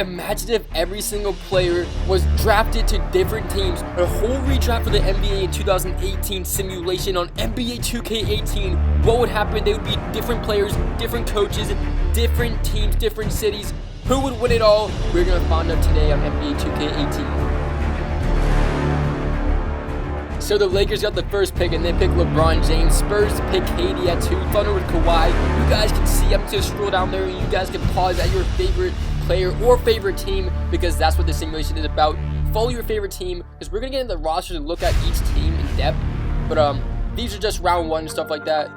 Imagine if every single player was drafted to different teams. A whole redraft for the NBA in 2018 simulation on NBA 2K18. What would happen? They would be different players, different coaches, different teams, different cities. Who would win it all? We're going to find out today on NBA 2K18. So the Lakers got the first pick and they pick LeBron James. Spurs pick KD at 2. Thunder with Kawhi. You guys can see, I'm just going to scroll down there and you guys can pause at your favorite player or favorite team, because that's what the simulation is about. Follow your favorite team, because we're going to get into the rosters and look at each team in depth. But these are just round one and stuff like that.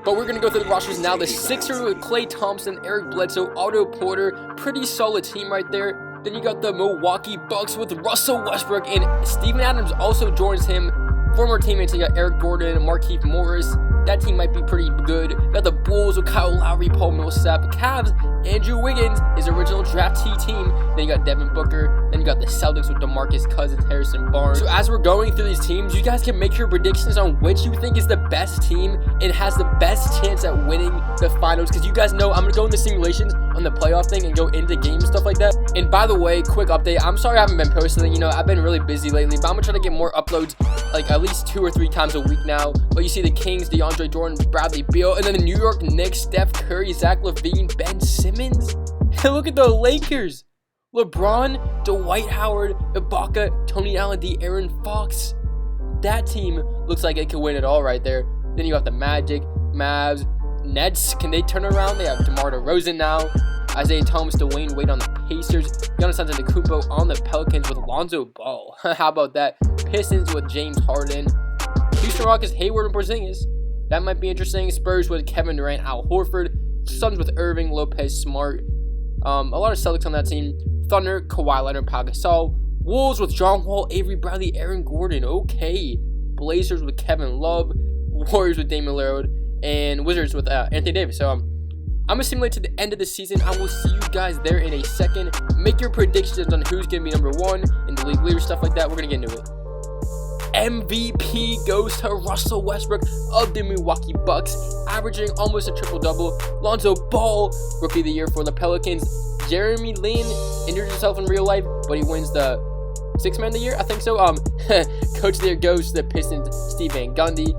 But we're going to go through the rosters now. The Sixers with Klay Thompson, Eric Bledsoe, Otto Porter. Pretty solid team right there. Then you got the Milwaukee Bucks with Russell Westbrook, and Steven Adams also joins him. Former teammates, you got Eric Gordon, Markieff Morris. That team might be pretty good. You got the Bulls with Kyle Lowry, Paul Millsap. Cavs, Andrew Wiggins, his original draftee team. Then you got Devin Booker. Then you got the Celtics with DeMarcus Cousins, Harrison Barnes. So as we're going through these teams, you guys can make your predictions on which you think is the best team and has the best chance at winning the finals. Because you guys know I'm going to go into simulations on the playoff thing and go into games and stuff like that. And by the way, quick update. I'm sorry I haven't been posting. You know, I've been really busy lately, but I'm going to try to get more uploads like at least 2 or 3 times a week now. But you see the Kings, DeAndre Jordan, Bradley Beal, and then the New York Knicks, Steph Curry, Zach LaVine, Ben Simmons. And look at the Lakers. LeBron, Dwight Howard, Ibaka, Tony Allen, De'Aaron Fox. That team looks like it could win it all right there. Then you got the Magic, Mavs, Nets. Can they turn around? They have DeMar DeRozan now. Isaiah Thomas, Dwayne Wade on the Pacers. Giannis Antetokounmpo on the Pelicans with Lonzo Ball. How about that? Pistons with James Harden. Houston Rockets, Hayward and Porzingis. That might be interesting. Spurs with Kevin Durant, Al Horford. Suns with Irving, Lopez, Smart. A lot of Celtics on that team. Thunder, Kawhi Leonard, Pau Gasol. Wolves with John Wall, Avery Bradley, Aaron Gordon. Okay. Blazers with Kevin Love. Warriors with Damian Lillard. And Wizards with Anthony Davis. So I'm going to simulate to the end of the season. I will see you guys there in a second. Make your predictions on who's going to be number 1 in the league leader, stuff like that. We're going to get into it. MVP goes to Russell Westbrook of the Milwaukee Bucks, averaging almost a triple-double. Lonzo Ball, Rookie of the Year for the Pelicans. Jeremy Lin injured himself in real life, but he wins the 6th Man of the Year, I think so. Coach of the Year goes to the Pistons, Steve Van Gundy.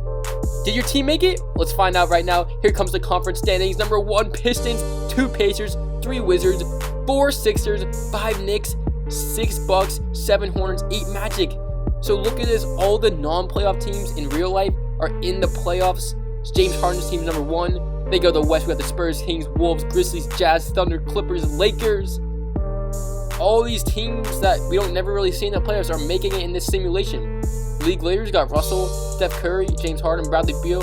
Did your team make it? Let's find out right now. Here comes the conference standings. Number 1, Pistons. 2, Pacers. 3, Wizards. 4, Sixers. 5, Knicks. 6, Bucks. 7, Hornets. 8, Magic. So look at this. All the non-playoff teams in real life are in the playoffs. James Harden's team number 1. They go to the West. We got the Spurs, Kings, Wolves, Grizzlies, Jazz, Thunder, Clippers, Lakers. All these teams that we don't never really see in the playoffs are making it in this simulation. League leaders got Russell, Steph Curry, James Harden, Bradley Beal.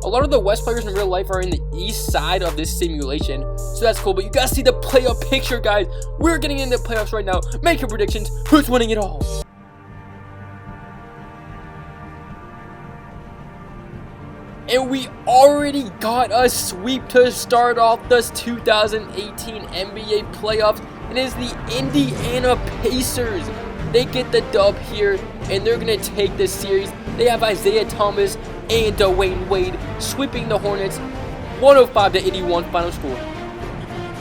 A lot of the West players in real life are in the east side of this simulation, so that's cool. But you guys see the playoff picture, guys. We're getting into the playoffs right now. Make your predictions. Who's winning it all? And we already got a sweep to start off this 2018 NBA playoffs. And it is the Indiana Pacers. They get the dub here, and they're going to take this series. They have Isaiah Thomas and Dwayne Wade sweeping the Hornets 105-81 final score.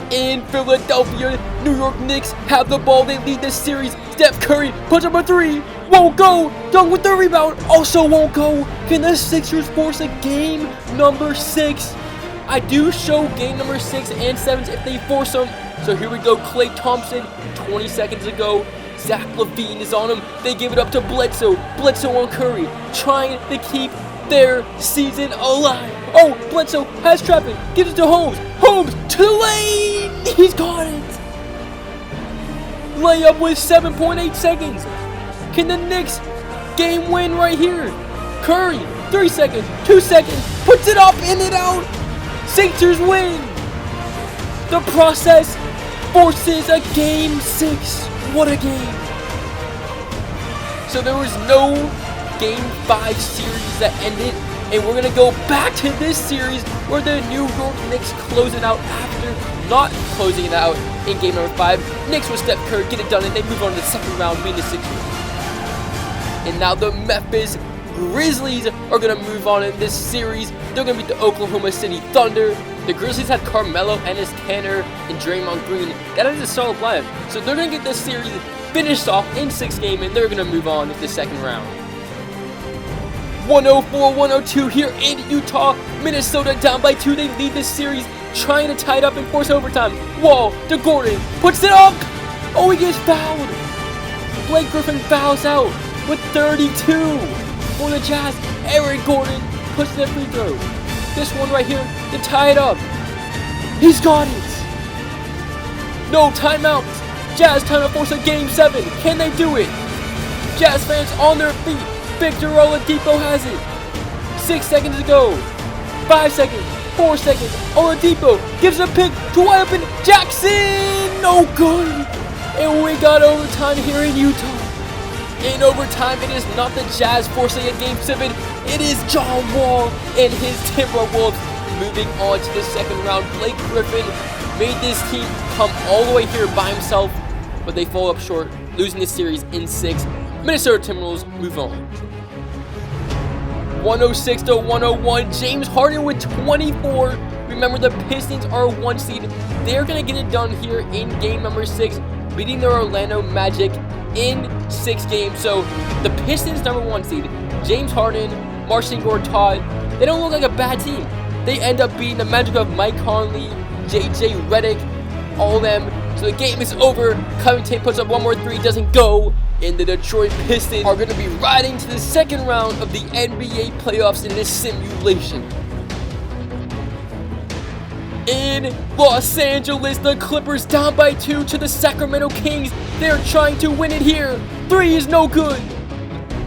In Philadelphia, New York Knicks have the ball. They lead this series. Steph Curry puts up a 3. Won't go. Dunk with the rebound. Also won't go. Can the Sixers force a game number 6? I do show game number 6 and 7 if they force them. So here we go. Klay Thompson, 20 seconds ago. Zach LaVine is on him. They give it up to Bledsoe. Bledsoe on Curry, trying to keep their season alive. Oh, Bledsoe has traffic. Gives it to Holmes. Holmes to the lane. He's got it. Layup with 7.8 seconds. Can the Knicks game win right here? Curry, 3 seconds, 2 seconds. Puts it up, in and out. Sixers win. The process forces a game 6. What a game. So there was no game 5 series that ended, and we're going to go back to this series where the New York Knicks close it out after not closing it out in game number 5. Knicks with Steph Curry get it done, and they move on to the second round, being the Sixers. And now the Memphis Grizzlies are going to move on in this series. They're going to beat the Oklahoma City Thunder. The Grizzlies had Carmelo, Ennis Kanter, and Draymond Green. That is a solid lineup. So they're going to get this series finished off in 6 games, and they're going to move on to the second round. 104-102 here in Utah. Minnesota down by 2. They lead this series, trying to tie it up and force overtime. Wall to Gordon, puts it up. Oh, he gets fouled. Blake Griffin fouls out with 32 for the Jazz. Eric Gordon puts in a free throw. This one right here to tie it up. He's got it. No timeouts. Jazz trying to force a game 7. Can they do it? Jazz fans on their feet. Victor Oladipo has it. 6 seconds to go. 5 seconds. 4 seconds. Oladipo gives a pick to wide open Jackson. No good. And we got overtime here in Utah. In overtime, it is not the Jazz forcing a game 7. It is John Wall and his Timberwolves moving on to the second round. Blake Griffin made this team come all the way here by himself, but they fall up short, losing this series in 6. Minnesota Timberwolves move on. 106-101. James Harden with 24. Remember, the Pistons are a 1 seed. They're going to get it done here in game number 6, beating the Orlando Magic in 6 games. So the Pistons number 1 seed, James Harden, Marcin Gortat, they don't look like a bad team. They end up beating the Magic of Mike Conley, JJ Redick, all of them. So the game is over. Covington puts up one more 3, doesn't go. And the Detroit Pistons are going to be riding to the second round of the NBA playoffs in this simulation. In Los Angeles, the Clippers down by 2 to the Sacramento Kings. They're trying to win it here. 3 is no good.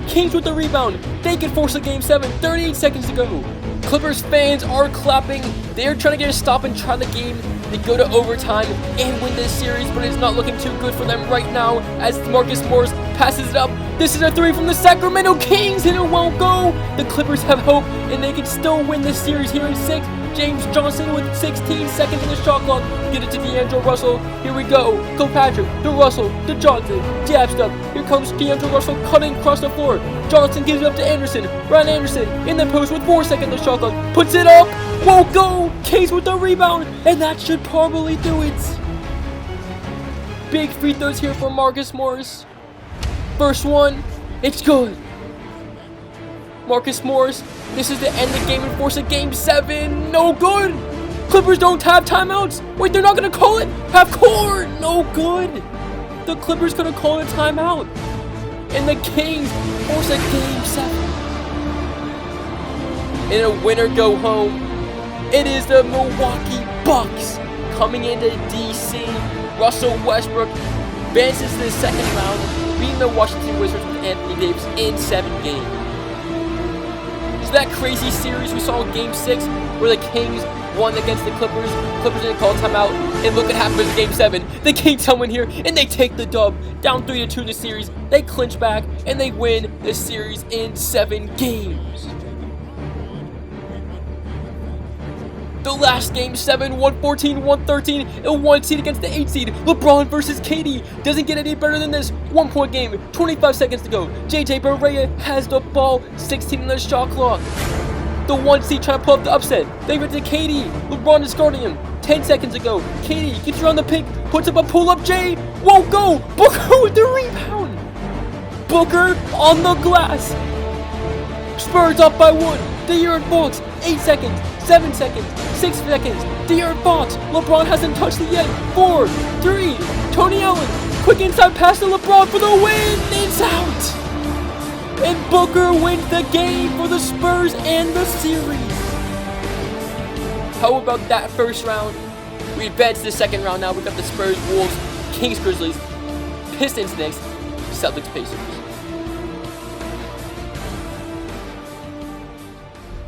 Kings with the rebound. They can force a game 7. 38 seconds to go. Clippers fans are clapping. They're trying to get a stop and try the game. They go to overtime and win this series, but it's not looking too good for them right now as Marcus Morris passes it up. This is a 3 from the Sacramento Kings, and it won't go. The Clippers have hope, and they can still win this series here in 6. James Johnson with 16 seconds on the shot clock. Get it to D'Angelo Russell. Here we go. Patrick, to Russell, to Johnson. Jab step. Here comes D'Angelo Russell cutting across the floor. Johnson gives it up to Anderson. Ryan Anderson in the post with 4 seconds on the shot clock. Puts it up. Won't go. Case with the rebound. And that should probably do it. Big free throws here for Marcus Morris. First one. It's good. Marcus Morris. This is the end of the game and force a game 7. No good. Clippers don't have timeouts. Wait, they're not going to call it? Half court. No good. The Clippers could have called a timeout. And the Kings force a game 7. And a winner go home. It is the Milwaukee Bucks coming into DC. Russell Westbrook advances to the second round, beating the Washington Wizards with Anthony Davis in 7 games. That crazy series we saw in Game 6 where the Kings won against the Clippers. Clippers didn't call timeout, and look what happens in Game 7. The Kings come in here, and they take the dub. Down 3-2 in the series. They clinch back, and they win the series in 7 games. The last game 7, 114-113, a 1 seed against the 8 seed. LeBron versus KD. Doesn't get any better than this. 1 point game, 25 seconds to go. JJ Barea has the ball, 16 on the shot clock. The 1 seed trying to pull up the upset. They went to KD. LeBron is guarding him. 10 seconds to go. KD gets around the pick, puts up a pull-up J. Won't go. Booker with the rebound. Booker on the glass. Spurs up by 1. De'Aaron Fox, 8 seconds. 7 seconds, 6 seconds, De'Aaron Fox, LeBron hasn't touched it yet, 4, 3, Tony Allen, quick inside pass to LeBron for the win, it's out! And Booker wins the game for the Spurs and the series. How about that first round? We advance to the second round now. We got the Spurs, Wolves, Kings, Grizzlies, Pistons next, Celtics, Pacers.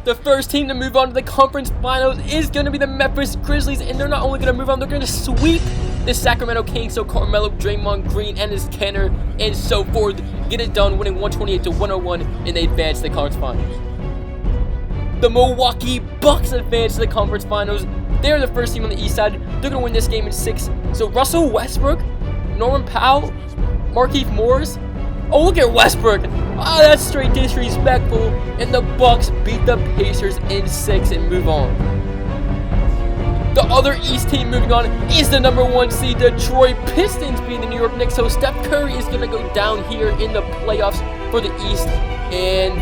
The first team to move on to the conference finals is going to be the Memphis Grizzlies, and they're not only going to move on, they're going to sweep the Sacramento Kings. So Carmelo, Draymond Green, Ennis Kanter, and so forth get it done, winning 128-101, and they advance to the conference finals. The Milwaukee Bucks advance to the conference finals. They're the first team on the east side. They're going to win this game in 6. So Russell Westbrook, Norman Powell, Markieff Morris. Oh, look at Westbrook. Oh, that's straight disrespectful. And the Bucks beat the Pacers in 6 and move on. The other East team moving on is the number 1 seed Detroit Pistons beating the New York Knicks. So Steph Curry is going to go down here in the playoffs for the East. And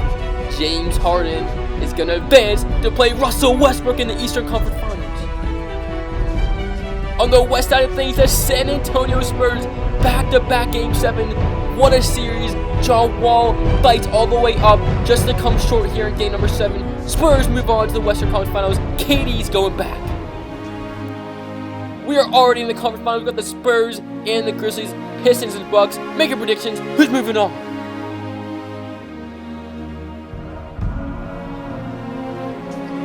James Harden is going to advance to play Russell Westbrook in the Eastern Conference Finals. On the west side of things, the San Antonio Spurs back-to-back Game 7. What a series. John Wall fights all the way up just to come short here in Game number 7. Spurs move on to the Western Conference Finals. KD's going back. We are already in the conference finals. We've got the Spurs and the Grizzlies, Pistons and Bucks. Making predictions. Who's moving on?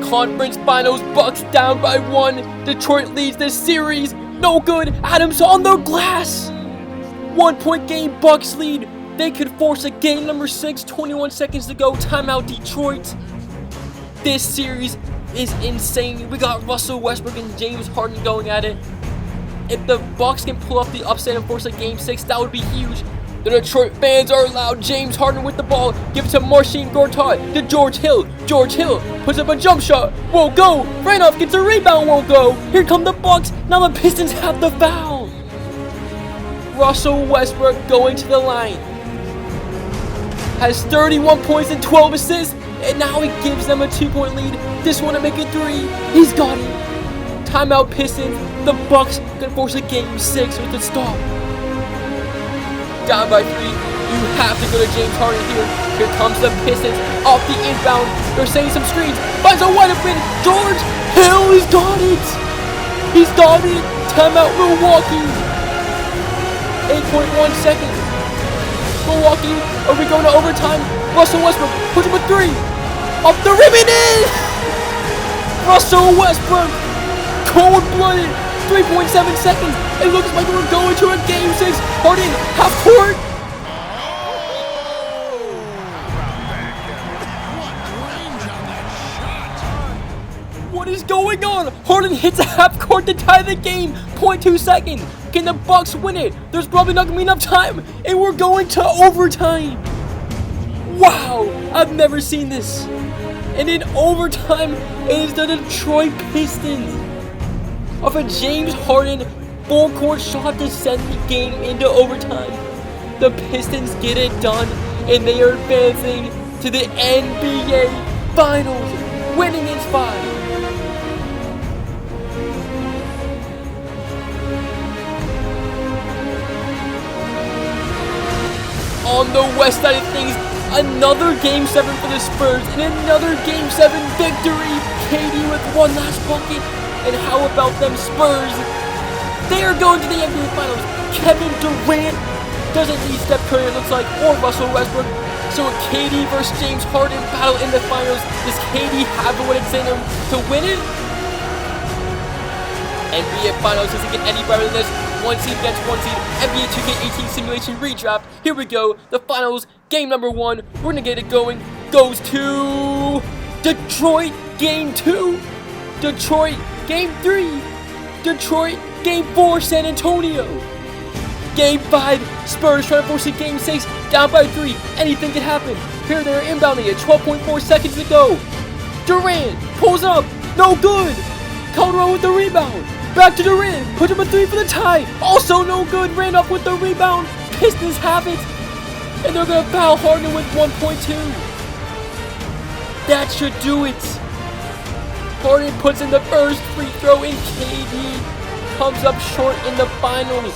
Conference Finals, Bucks down by 1. Detroit leads the series. No good. Adams on the glass. 1-point game, Bucks lead. They could force a game number 6. 21 seconds to go. Timeout, Detroit. This series is insane. We got Russell Westbrook and James Harden going at it. If the Bucks can pull off the upset and force a game 6, that would be huge. The Detroit fans are loud. James Harden with the ball. Give it to Marcin Gortat. To George Hill. George Hill puts up a jump shot. Won't go. Randolph gets a rebound. Won't go. Here come the Bucks. Now the Pistons have the foul. Russell Westbrook going to the line. Has 31 points and 12 assists. And now he gives them a 2-point lead. This one to make it 3. He's got it. Timeout, Pistons. The Bucks can force a game 6 with the stop. Down by 3. You have to go to James Harden here. Here comes the Pistons off the inbound. They're setting some screens. Finds a wide open. George Hill, he's got it. He's got it. Timeout, Milwaukee. 8.1 seconds. Milwaukee, are we going to overtime? Russell Westbrook puts up a 3. Off the rim and in. Russell Westbrook, cold-blooded. 3.7 seconds. It looks like we're going to a game 6. Harden, half court. What is going on? Harden hits a half court to tie the game. 0.2 seconds. Can the Bucks win it? There's probably not going to be enough time. And we're going to overtime. Wow. I've never seen this. And in overtime, it is the Detroit Pistons. Off a James Harden full-court shot to send the game into overtime. The Pistons get it done, and they are advancing to the NBA Finals, winning in 5. On the west side of things, another Game 7 for the Spurs, and another Game 7 victory. KD with one last bucket. And how about them Spurs? They are going to the NBA Finals. Kevin Durant doesn't need Steph Curry, it looks like, or Russell Westbrook. So a KD versus James Harden battle in the finals. Does KD have what it's in him to win it? NBA Finals doesn't get any better than this. 1 seed against 1 seed. NBA 2K18 simulation redraft. Here we go. The finals. Game number 1. We're going to get it going. Goes to Detroit. Game 2. Detroit. Game 3. Detroit. Game 4. San Antonio. Game 5. Spurs trying to force a game 6. Down by 3. Anything can happen. Here they're inbounding it. 12.4 seconds to go. Durant pulls up. No good. Caldwell with the rebound. Back to Durant. Puts up a 3 for the tie. Also no good. Randolph with the rebound. Pistons have it. And they're going to foul Harden with 1.2. That should do it. Harden puts in the first free throw, and KD comes up short in the finals.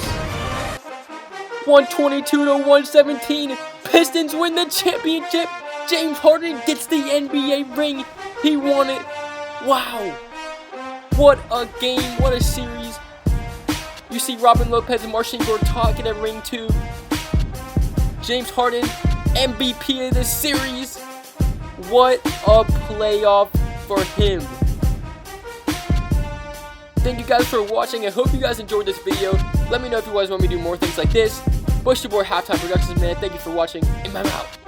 122 to 117. Pistons win the championship. James Harden gets the NBA ring. He won it. Wow. What a game. What a series. You see Robin Lopez and Marcin Gortat get a ring too. James Harden, MVP of the series. What a playoff for him. Thank you guys for watching. I hope you guys enjoyed this video. Let me know if you guys want me to do more things like this. Bush your boy Halftime Productions, man. Thank you for watching, and I'm out.